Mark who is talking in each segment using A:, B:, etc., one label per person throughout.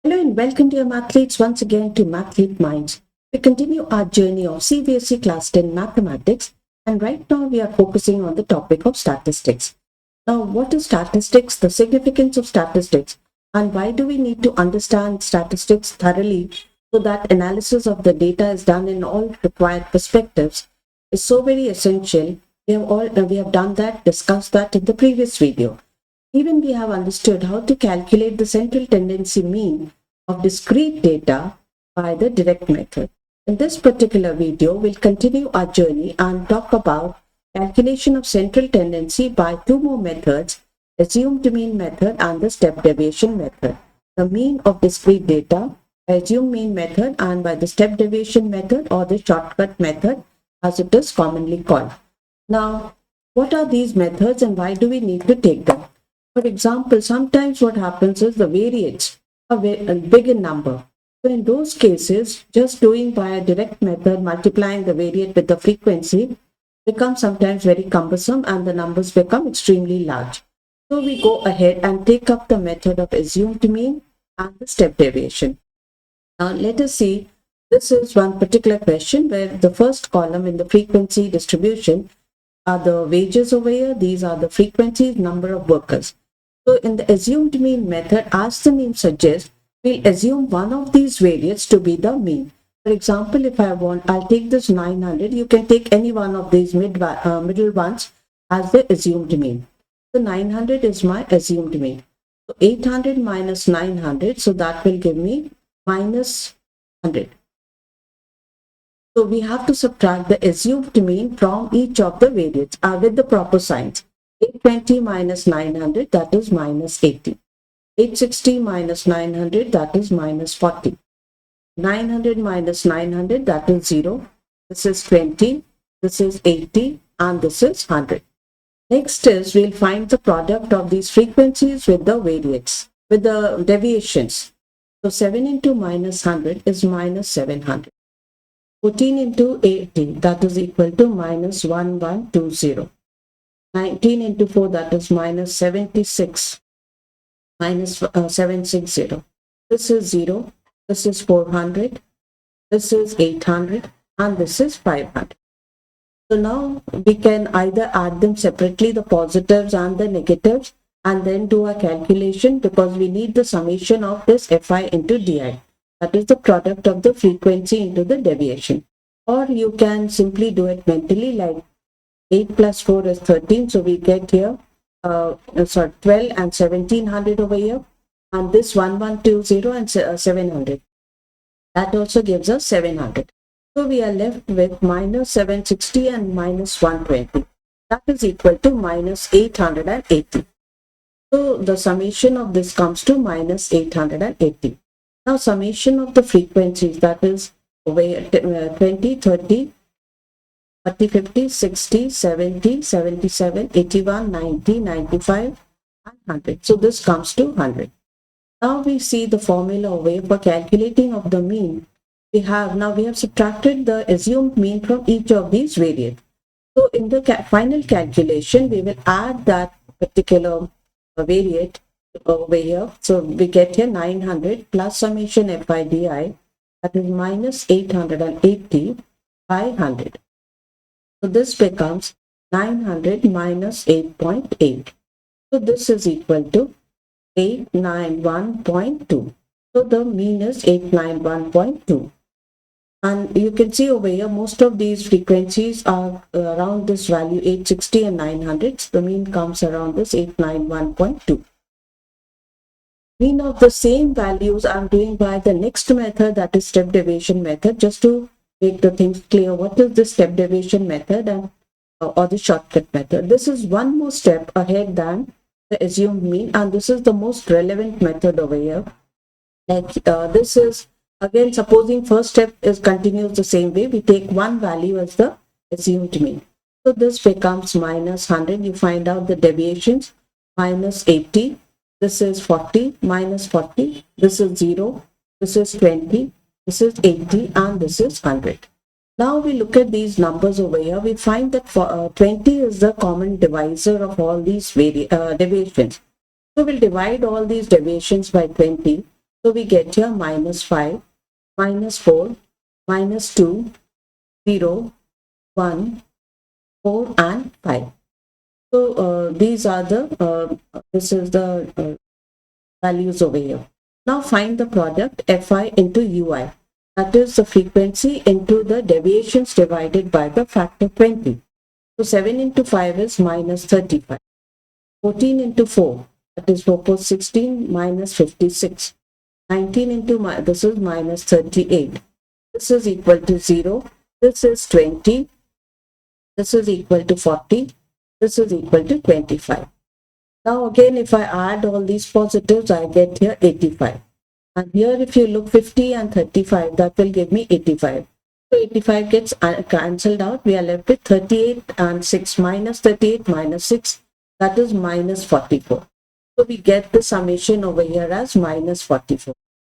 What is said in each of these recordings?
A: Hello and welcome to your Mathletes once again to Mathlete Minds. We continue our journey of CBSE Class 10 Mathematics, and right now we are focusing on the topic of statistics. Now, what is statistics, the significance of statistics, and why do we need to understand statistics thoroughly so that analysis of the data is done in all required perspectives is so very essential. We have done that, discussed that in the previous video. Even we have understood how to calculate the central tendency mean of discrete data by the direct method. In this particular video, we'll continue our journey and talk about calculation of central tendency by two more methods, assumed mean method and the step deviation method. The mean of discrete data by assumed mean method and by the step deviation method or the shortcut method as it is commonly called. Now, what are these methods and why do we need to take them? For example, sometimes what happens is the variates are big in number. So in those cases, just doing by a direct method, multiplying the variate with the frequency becomes sometimes very cumbersome and the numbers become extremely large. So we go ahead and take up the method of assumed mean and the step deviation. Now let us see, this is one particular question where the first column in the frequency distribution are the wages over here. These are the frequencies, number of workers. So in the assumed mean method, as the name suggests, we'll assume one of these variates to be the mean. For example, if I'll take this 900. You can take any one of these middle ones as the assumed mean. So 900 is my assumed mean. So 800 minus 900, so that will give me minus 100. So we have to subtract the assumed mean from each of the variates with the proper signs. 820 minus 900, that is minus 80. 860 minus 900, that is minus 40. 900 minus 900, that is 0. This is 20, this is 80, and this is 100. Next is we'll find the product of these frequencies with the variates, with the deviations. So 7 into minus 100 is minus 700. 14 into 80, that is equal to minus 1120. 19 into 4, that is minus 76, minus 760. This is 0, this is 400, this is 800, and this is 500. So now we can either add them separately, the positives and the negatives, and then do a calculation because we need the summation of this Fi into Di. That is the product of the frequency into the deviation. Or you can simply do it mentally, like 8 plus 4 is 13. So we get here 12 and 1700 over here. And this 1120 and 700. That also gives us 700. So we are left with minus 760 and minus 120. That is equal to minus 880. So the summation of this comes to minus 880. Now summation of the frequencies, that is over here, 20, 30, 40, 50, 60, 70, 77, 81, 90, 95, and 100. So this comes to 100. Now we see the formula over here for calculating of the mean. We have subtracted the assumed mean from each of these variates. So in the final calculation, we will add that particular variate over here. So we get here 900 plus summation Fi/Di, that is minus 880 by 100. So this becomes 900 minus 8.8. So this is equal to 891.2. So the mean is 891.2. And you can see over here, most of these frequencies are around this value 860 and 900. So the mean comes around this 891.2. Mean of the same values I'm doing by the next method, that is step deviation method. Just to make the things clear, what is the step deviation method and or the shortcut method? This is one more step ahead than the assumed mean, and this is the most relevant method over here. Like this is again, supposing first step continues the same way, we take one value as the assumed mean. So this becomes minus 100. You find out the deviations, minus 80. This is 40, minus 40. This is 0. This is 20. This is 80, and this is 100. Now we look at these numbers over here. We find that 20 is the common divisor of all these deviations. So we'll divide all these deviations by 20. So we get here -5, -4, -2, 0, 1, 4 and 5. So these are the this is the values over here. Now find the product Fi into Ui. That is the frequency into the deviations divided by the factor 20. So 7 into 5 is -35. 14 into 4, that is 4 4 16 -56. 19 into this is -38. This is equal to 0. This is 20. This is equal to 40. This is equal to 25. Now again, if I add all these positives, I get here 85. And here if you look 50 and 35, that will give me 85. So 85 gets cancelled out. We are left with 38 and 6 -38 -6. That is -44. So we get the summation over here as -44.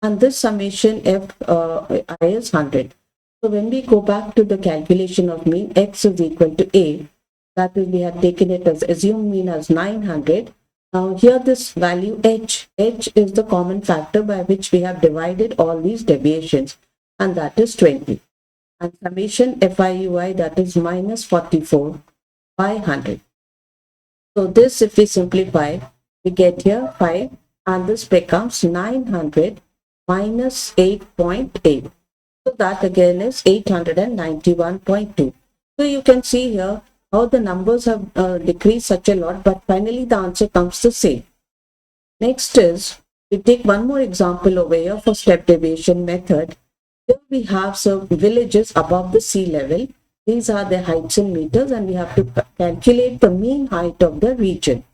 A: And this summation I is 100. So when we go back to the calculation of mean, x is equal to a. That is, we have taken it as assumed mean as 900. Now here this value h is the common factor by which we have divided all these deviations, and that is 20. And summation FIUI, that is -44 by 100. So this, if we simplify, we get here 5, and this becomes 900 minus 8.8. So that again is 891.2. So you can see here how the numbers have decreased such a lot, but finally the answer comes the same. Next is, we take one more example over here for step deviation method. Here we have some villages above the sea level. These are their heights in meters, and we have to calculate the mean height of the region.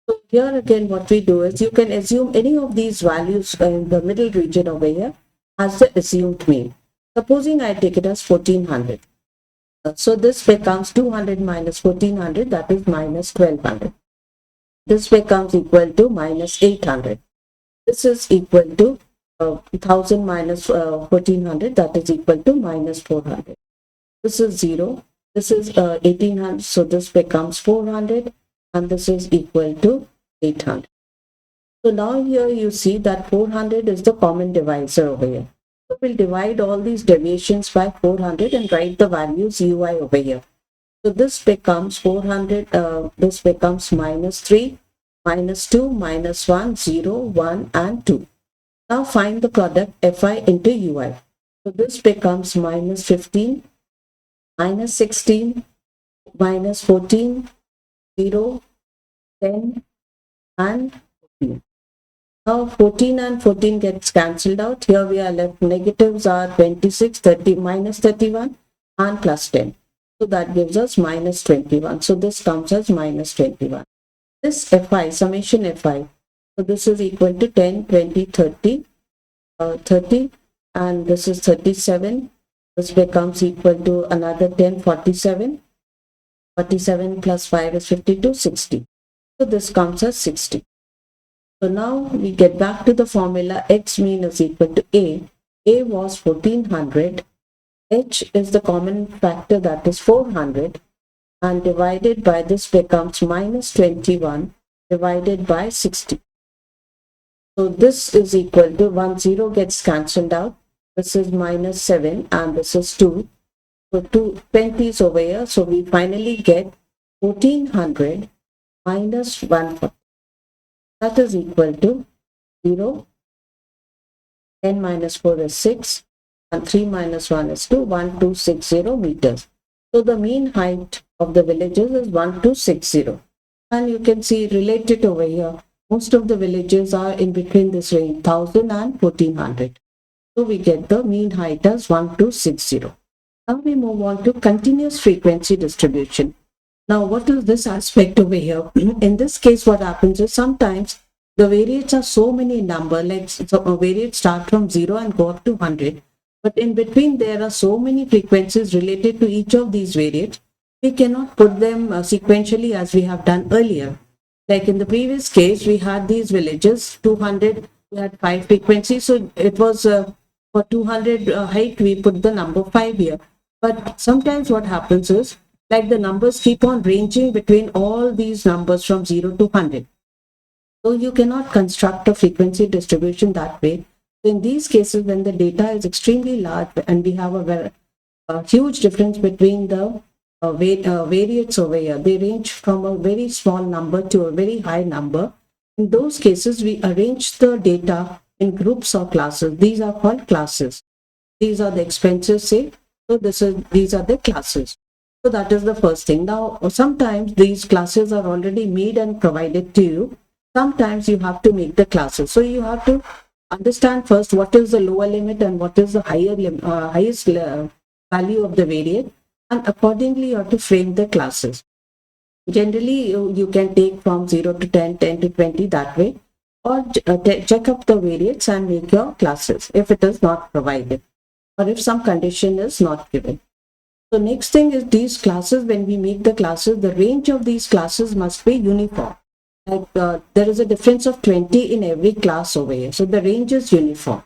A: So here again what we do is, you can assume any of these values in the middle region over here as the assumed mean. Supposing I take it as 1400. So this becomes 200 minus 1400, that is -1200. This becomes equal to -800. This is equal to 1000 minus 1400, that is equal to -400. This is 0. This is 1800, so this becomes 400, and this is equal to 800. So now here you see that 400 is the common divisor over here. So we'll divide all these deviations by 400 and write the values ui over here. So this becomes 400, this becomes -3, -2, -1, 0, 1 and 2. Now find the product Fi into ui. So this becomes -15, -16, -14, 0, 10 and 14. Now 14 and 14 gets cancelled out. Here we are left, negatives are 26, 30, -31 and +10. So that gives us -21. So this comes as -21. This Fi, summation Fi, so this is equal to 10, 20, 30, 30, and this is 37. This becomes equal to another 10, 47. 47 plus 5 is 52, 60. So this comes as 60. So now we get back to the formula x mean is equal to a. A was 1400. H is the common factor, that is 400, and divided by this becomes -21 divided by 60. So this is equal to 1, 0 gets cancelled out. This is -7 and this is 2. So 2 20s over here. So we finally get 1400 minus 140. That is equal to 0. 10 minus 4 is 6. And 3 minus 1 is 2. 1260 meters. So the mean height of the villages is 1260. And you can see related over here, most of the villages are in between this range, 1000 and 1400. So we get the mean height as 1260. Now we move on to continuous frequency distribution. Now what is this aspect over here? In this case, what happens is sometimes the variates are so many number, like variates start from 0 and go up to 100. But in between there are so many frequencies related to each of these variates. We cannot put them sequentially as we have done earlier. Like in the previous case, we had these villages, 200, we had 5 frequencies. So it was for 200 height, we put the number 5 here. But sometimes what happens is, like the numbers keep on ranging between all these numbers from 0 to 100. So you cannot construct a frequency distribution that way. In these cases, when the data is extremely large and we have a huge difference between the variates over here, they range from a very small number to a very high number. In those cases, we arrange the data in groups or classes. These are called classes. These are the expenses, say. So these are the classes. So that is the first thing. Now, sometimes these classes are already made and provided to you. Sometimes you have to make the classes. So you have to understand first what is the lower limit and what is the highest value of the variate, and accordingly you have to frame the classes. Generally, you can take from 0 to 10, 10 to 20 that way, or check up the variates and make your classes if it is not provided, or if some condition is not given. So next thing is these classes. When we make the classes, the range of these classes must be uniform. Like there is a difference of 20 in every class over here. So the range is uniform.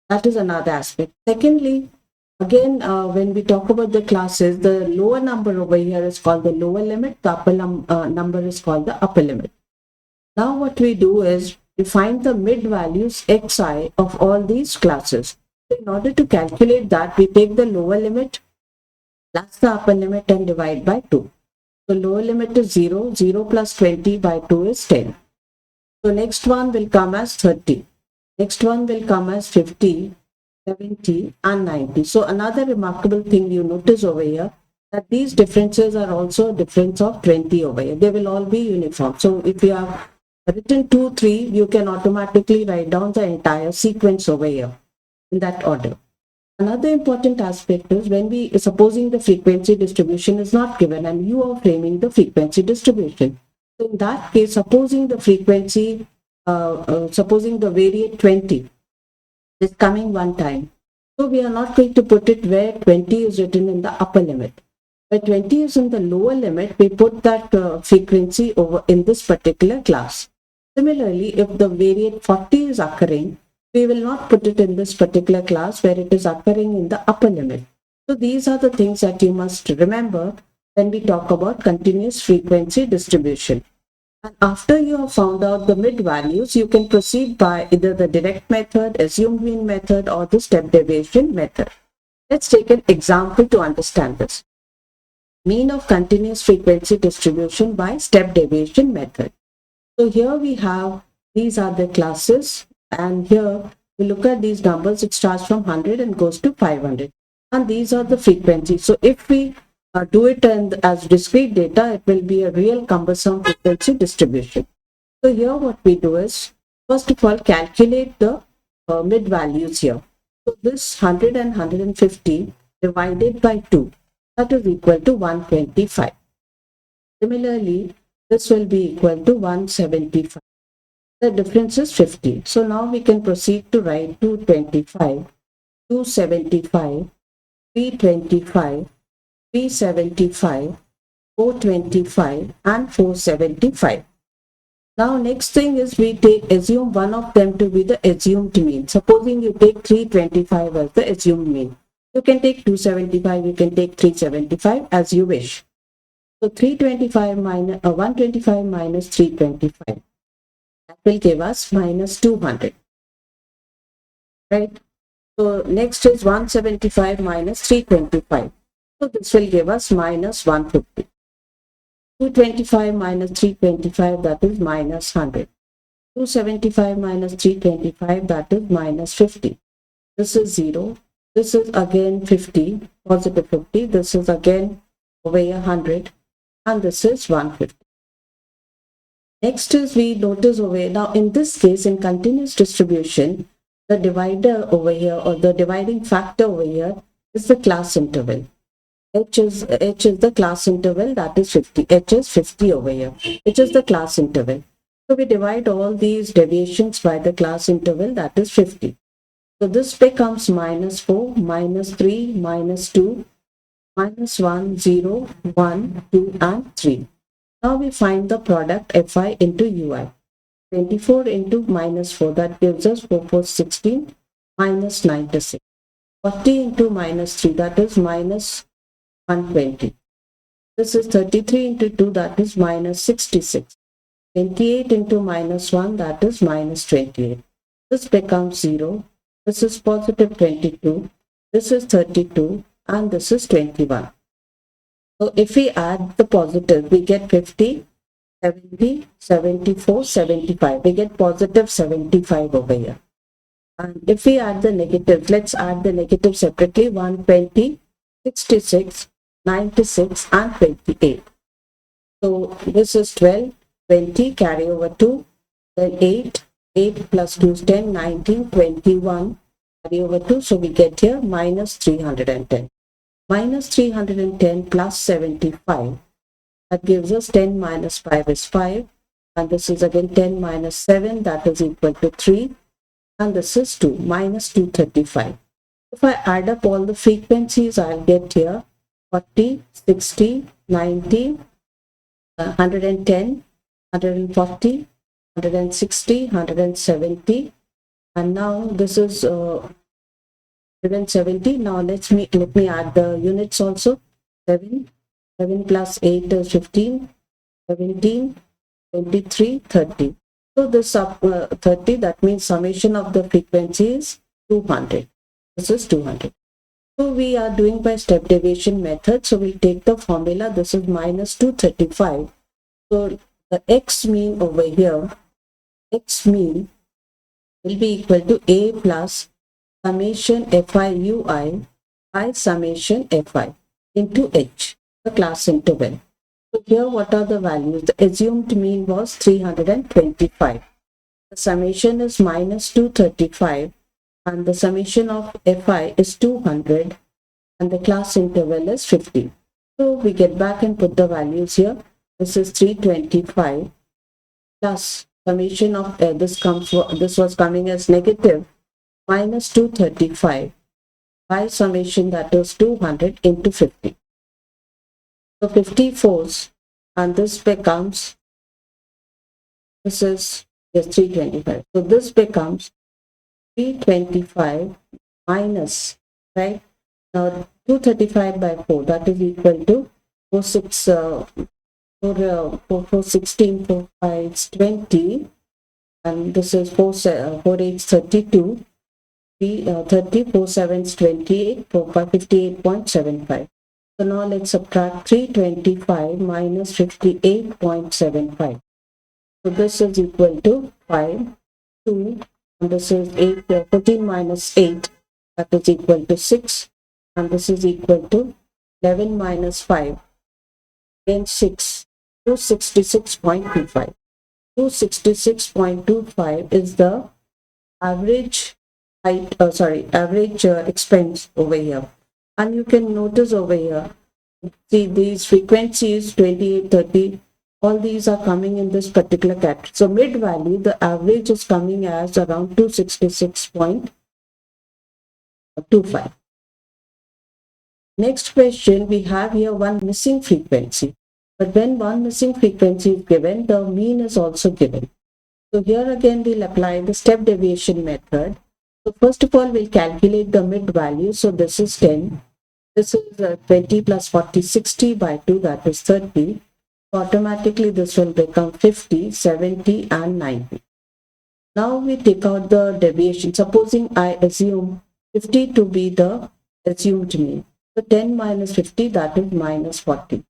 A: That is another aspect. Secondly, again, when we talk about the classes, the lower number over here is called the lower limit. The upper number is called the upper limit. Now what we do is we find the mid values xi of all these classes. In order to calculate that, we take the lower limit plus the upper limit and divide by 2. So lower limit is 0, 0 plus 20 by 2 is 10. So next one will come as 30. Next one will come as 50, 70 and 90. So another remarkable thing you notice over here, that these differences are also a difference of 20 over here. They will all be uniform. So if you have written 2, 3, you can automatically write down the entire sequence over here in that order. Another important aspect is when supposing the frequency distribution is not given and you are framing the frequency distribution. So in that case, supposing the frequency, supposing the variate 20 is coming one time. So we are not going to put it where 20 is written in the upper limit. Where 20 is in the lower limit, we put that frequency over in this particular class. Similarly, if the variate 40 is occurring, we will not put it in this particular class where it is occurring in the upper limit. So these are the things that you must remember when we talk about continuous frequency distribution. And after you have found out the mid values, you can proceed by either the direct method, assumed mean method, or the step deviation method. Let's take an example to understand this. Mean of continuous frequency distribution by step deviation method. So here we have, these are the classes. And here we look at these numbers, it starts from 100 and goes to 500. And these are the frequencies. So if we do it as discrete data, it will be a real cumbersome frequency distribution. So here what we do is, first of all, calculate the mid values here. So this 100 and 150 divided by 2, that is equal to 125. Similarly, this will be equal to 175. The difference is 50. So now we can proceed to write 225, 275, 325, 375, 425 and 475. Now next thing is we assume one of them to be the assumed mean. Supposing you take 325 as the assumed mean. You can take 275, you can take 375 as you wish. So 325 minus 125 minus 325. That will give us minus 200, right? So next is 175 minus 325. So this will give us minus 150. 225 minus 325, that is minus 100. 275 minus 325, that is minus 50. This is 0. This is again 50, positive 50. This is again over here 100. And this is 150. Next is we notice over here, now in this case in continuous distribution, the divider over here or the dividing factor over here is the class interval. H is the class interval, that is 50. H is 50 over here, which is the class interval. So we divide all these deviations by the class interval, that is 50. So this becomes minus 4, minus 3, minus 2, minus 1, 0, 1, 2 and 3. Now we find the product Fi into Ui. 24 into minus 4, that gives us 4, 4, 16, minus 96. 40 into minus 3, that is minus 120. This is 33 into 2, that is minus 66. 28 into minus 1, that is minus 28. This becomes 0. This is positive 22. This is 32. And this is 21. So if we add the positive, we get 50, 70, 74, 75. We get positive 75 over here. And if we add the negatives, let's add the negatives separately. 120, 66, 96, and 28. So this is 12, 20, carry over 2, then 8, 8 plus 2 is 10, 19, 21, carry over 2. So we get here minus 310. Minus 310 plus 75. That gives us 10 minus 5 is 5. And this is again 10 minus 7, that is equal to 3. And this is 2, minus 235. If I add up all the frequencies, I'll get here 40, 60, 90, 110, 140, 160, 170. And now this is 170. Now let me add the units also. 7 plus 8 is 15, 17, 23, 30. So this 30, that means summation of the frequency is 200. This is 200. So we are doing by step deviation method. So we'll take the formula. This is minus 235. So the x mean over here, x mean will be equal to a plus summation fi ui by summation fi into h, the class interval. So here what are the values? The assumed mean was 325. The summation is minus 235 and the summation of fi is 200 and the class interval is 50. So we get back and put the values here. This is 325 plus summation of this was coming as negative minus 235 by summation, that is 200 into 50. So 54s, and this becomes, this is 325. So this becomes 325 minus, right? Now 235 by 4, that is equal to 416, 4 5 20, and this is 4 8 32, 30, 4 7 28, 4 5 58.75. So now let's subtract 325 minus 58.75. So this is equal to 5, 2, and this is 8, 14 minus 8, that is equal to 6, and this is equal to 11 minus 5, then 6, 266.25. 266.25 is the average height, average expense over here. And you can notice over here, see these frequencies 28, 30, all these are coming in this particular category. So mid value, the average is coming as around 266.25. Next question, we have here one missing frequency. But when one missing frequency is given, the mean is also given. So here again, we'll apply the step deviation method. So first of all, we'll calculate the mid value. So this is 10. This is 20 plus 40, 60 by 2, that is 30. So automatically this will become 50, 70 and 90. Now we take out the deviation. Supposing I assume 50 to be the assumed mean. So 10 minus 50, that is minus 40.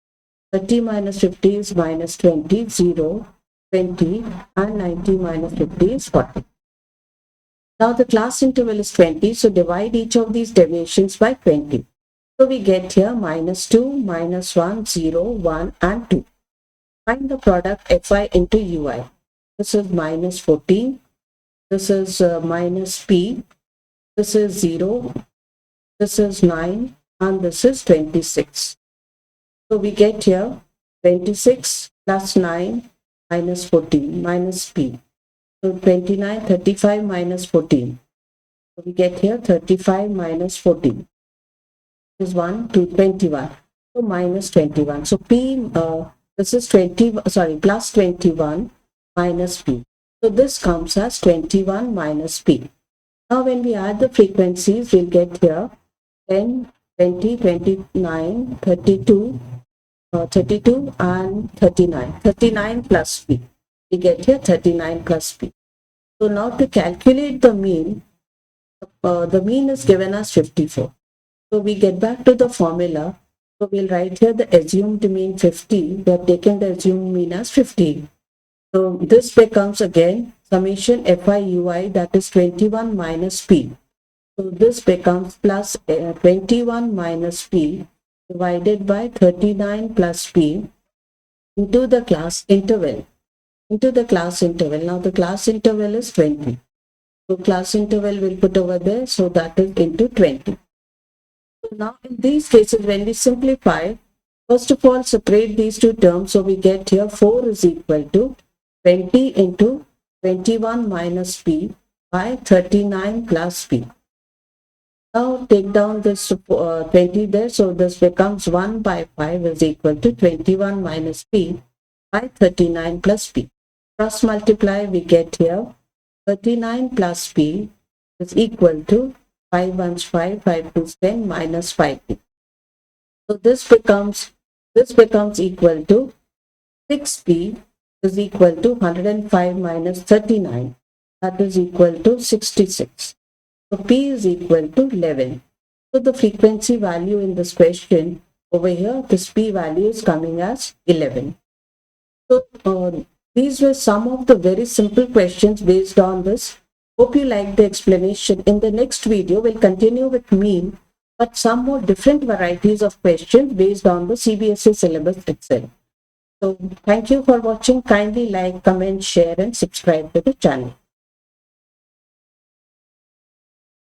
A: 30 minus 50 is minus 20, 0, 20, and 90 minus 50 is 40. Now the class interval is 20, so divide each of these deviations by 20. So we get here minus 2, minus 1, 0, 1, and 2. Find the product fi into ui. This is minus 14. This is minus p. This is 0. This is 9. And this is 26. So we get here 26 plus 9 minus 14 minus p. So 29, 35 minus 14. So we get here 35 minus 14. This is 1 to 21. So minus 21. So p, this is plus 21 minus p. So this comes as 21 minus p. Now when we add the frequencies, we'll get here 10, 20, 29, 32, 32 and 39. 39 plus p. We get here 39 plus p. So now to calculate the mean is given as 54. So we get back to the formula. So we'll write here the assumed mean 50. We are taking the assumed mean as 15. So this becomes again summation FI/UI, that is 21 minus P. So this becomes plus 21 minus P divided by 39 plus P into the class interval. Now the class interval is 20. So class interval we'll put over there. So that is into 20. So now in these cases, when we simplify, first of all, separate these two terms. So we get here 4 is equal to 20 into 21 minus P by 39 plus P. Now take down this 20 there. So this becomes 1 by 5 is equal to 21 minus P by 39 plus P. Cross multiply, we get here 39 plus P is equal to 5 ones 5, 5 2s 10 minus 5P. So this becomes equal to 6P is equal to 105 minus 39. That is equal to 66. So P is equal to 11. So the frequency value in this question over here, this P value is coming as 11. So these were some of the very simple questions based on this. Hope you liked the explanation. In the next video, we'll continue with mean, but some more different varieties of questions based on the CBSE syllabus itself. So thank you for watching. Kindly like, comment, share and subscribe to the channel.